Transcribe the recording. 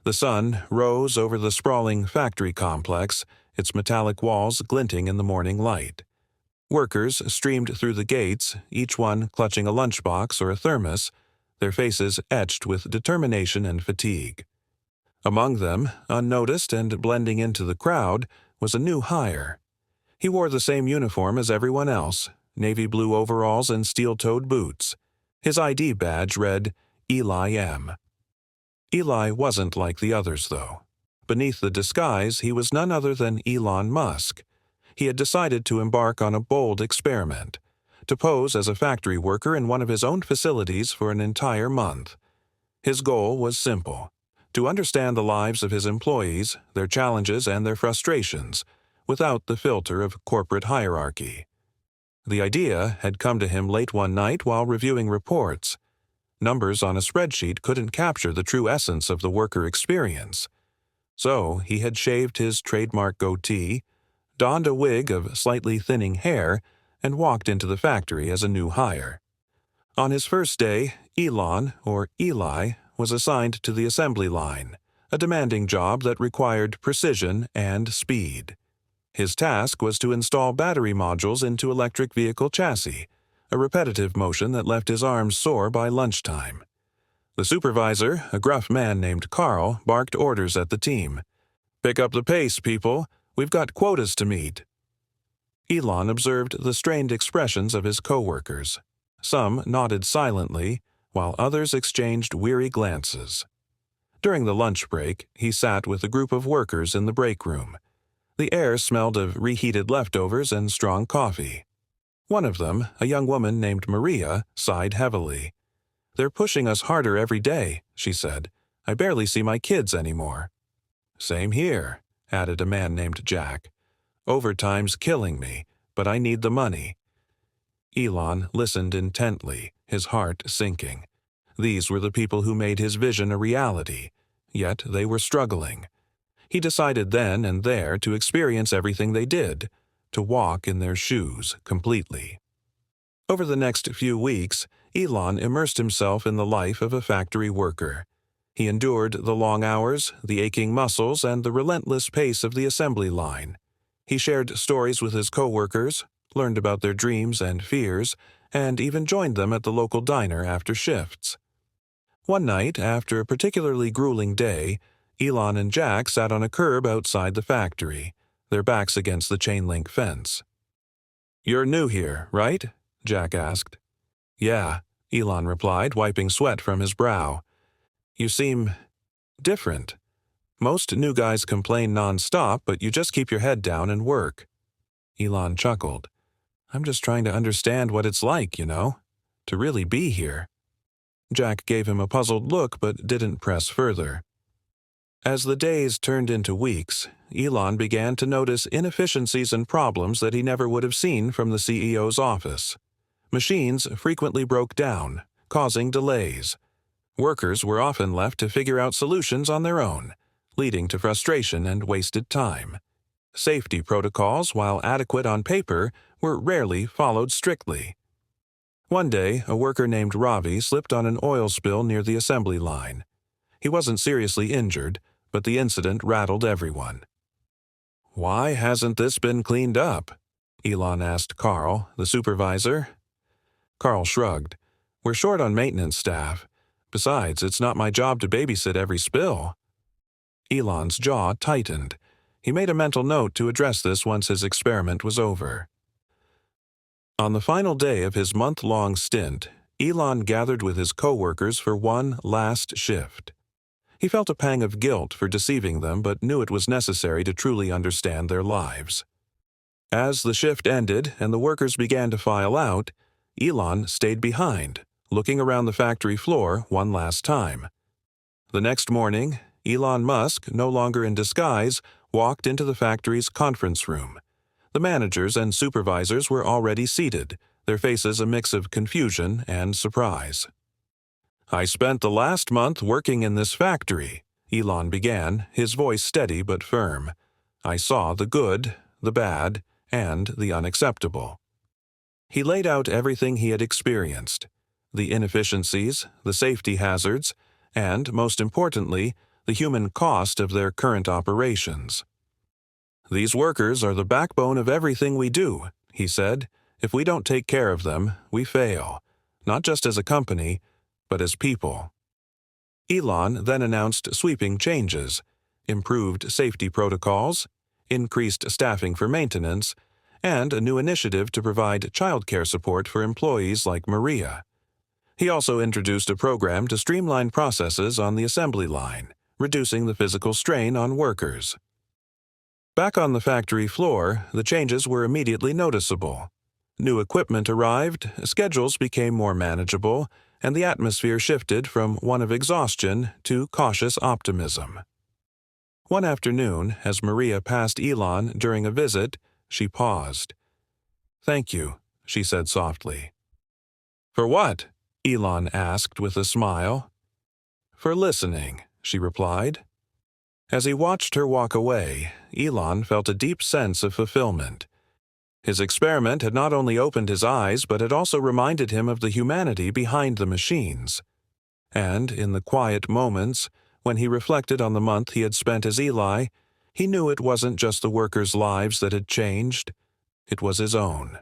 The sun rose over the sprawling factory complex, its metallic walls glinting in the morning light. Workers streamed through the gates, each one clutching a lunchbox or a thermos, their faces etched with determination and fatigue. Among them, unnoticed and blending into the crowd, was a new hire. He wore the same uniform as everyone else, navy blue overalls and steel-toed boots. His ID badge read, Eli M. Eli wasn't like the others, though. Beneath the disguise, he was none other than Elon Musk. He had decided to embark on a bold experiment, to pose as a factory worker in one of his own facilities for an entire month. His goal was simple: to understand the lives of his employees, their challenges and their frustrations, without the filter of corporate hierarchy. The idea had come to him late one night while reviewing reports. Numbers on a spreadsheet couldn't capture the true essence of the worker experience. So he had shaved his trademark goatee, donned a wig of slightly thinning hair, and walked into the factory as a new hire. On his first day, Elon, or Eli, was assigned to the assembly line, a demanding job that required precision and speed. His task was to install battery modules into electric vehicle chassis, a repetitive motion that left his arms sore by lunchtime. The supervisor, a gruff man named Carl, barked orders at the team. "Pick up the pace, people. We've got quotas to meet." Elon observed the strained expressions of his coworkers. Some nodded silently, while others exchanged weary glances. During the lunch break, he sat with a group of workers in the break room. The air smelled of reheated leftovers and strong coffee. One of them, a young woman named Maria, sighed heavily. "They're pushing us harder every day," she said. "I barely see my kids anymore." "Same here," added a man named Jack. "Overtime's killing me, but I need the money." Elon listened intently, his heart sinking. These were the people who made his vision a reality, yet they were struggling. He decided then and there to experience everything they did, to walk in their shoes completely. Over the next few weeks, Elon immersed himself in the life of a factory worker. He endured the long hours, the aching muscles, and the relentless pace of the assembly line. He shared stories with his coworkers, learned about their dreams and fears, and even joined them at the local diner after shifts. One night, after a particularly grueling day, Elon and Jack sat on a curb outside the factory, their backs against the chain-link fence. "You're new here, right?" Jack asked. "Yeah," Elon replied, wiping sweat from his brow. "You seem different. Most new guys complain non-stop, but you just keep your head down and work." Elon chuckled. "I'm just trying to understand what it's like, to really be here." Jack gave him a puzzled look but didn't press further. As the days turned into weeks, Elon began to notice inefficiencies and problems that he never would have seen from the CEO's office. Machines frequently broke down, causing delays. Workers were often left to figure out solutions on their own, leading to frustration and wasted time. Safety protocols, while adequate on paper, were rarely followed strictly. One day, a worker named Ravi slipped on an oil spill near the assembly line. He wasn't seriously injured, but the incident rattled everyone. "Why hasn't this been cleaned up?" Elon asked Carl, the supervisor. Carl shrugged. "We're short on maintenance staff. Besides, it's not my job to babysit every spill." Elon's jaw tightened. He made a mental note to address this once his experiment was over. On the final day of his month-long stint, Elon gathered with his coworkers for one last shift. He felt a pang of guilt for deceiving them, but knew it was necessary to truly understand their lives. As the shift ended and the workers began to file out, Elon stayed behind, looking around the factory floor one last time. The next morning, Elon Musk, no longer in disguise, walked into the factory's conference room. The managers and supervisors were already seated, their faces a mix of confusion and surprise. "I spent the last month working in this factory," Elon began, his voice steady but firm. "I saw the good, the bad, and the unacceptable." He laid out everything he had experienced: the inefficiencies, the safety hazards, and, most importantly, the human cost of their current operations. "These workers are the backbone of everything we do," he said. "If we don't take care of them, we fail, not just as a company, but as people." Elon then announced sweeping changes, improved safety protocols, increased staffing for maintenance, and a new initiative to provide childcare support for employees like Maria. He also introduced a program to streamline processes on the assembly line, reducing the physical strain on workers. Back on the factory floor, the changes were immediately noticeable. New equipment arrived, schedules became more manageable, and the atmosphere shifted from one of exhaustion to cautious optimism. One afternoon, as Maria passed Elon during a visit, she paused. "Thank you," she said softly. "For what?" Elon asked with a smile. "For listening," she replied. As he watched her walk away, Elon felt a deep sense of fulfillment. His experiment had not only opened his eyes, but had also reminded him of the humanity behind the machines. And in the quiet moments, when he reflected on the month he had spent as Eli, he knew it wasn't just the workers' lives that had changed, it was his own.